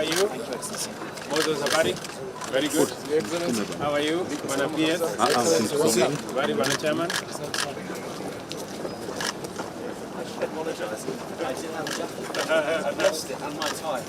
are you? Mozo Zabari. Very good. How are you? Bwana PS. Very Bwana Chairman. I lost it and my tie.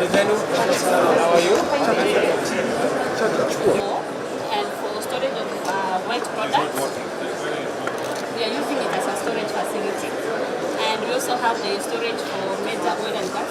How are you? And for storage of white products, we are using it as a storage facility. And we also have the storage for mega oil and gas.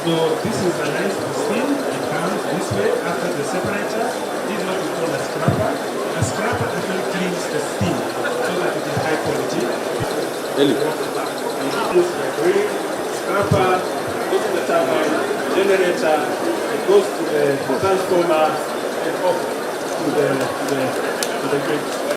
So this is a nice steam. It comes this way after the separator. This is what we call a scrapper. A scrapper actually cleans the steam so that it is high quality. Scrapper goes to the turbine, generator, it goes to the transformer and off to the grid.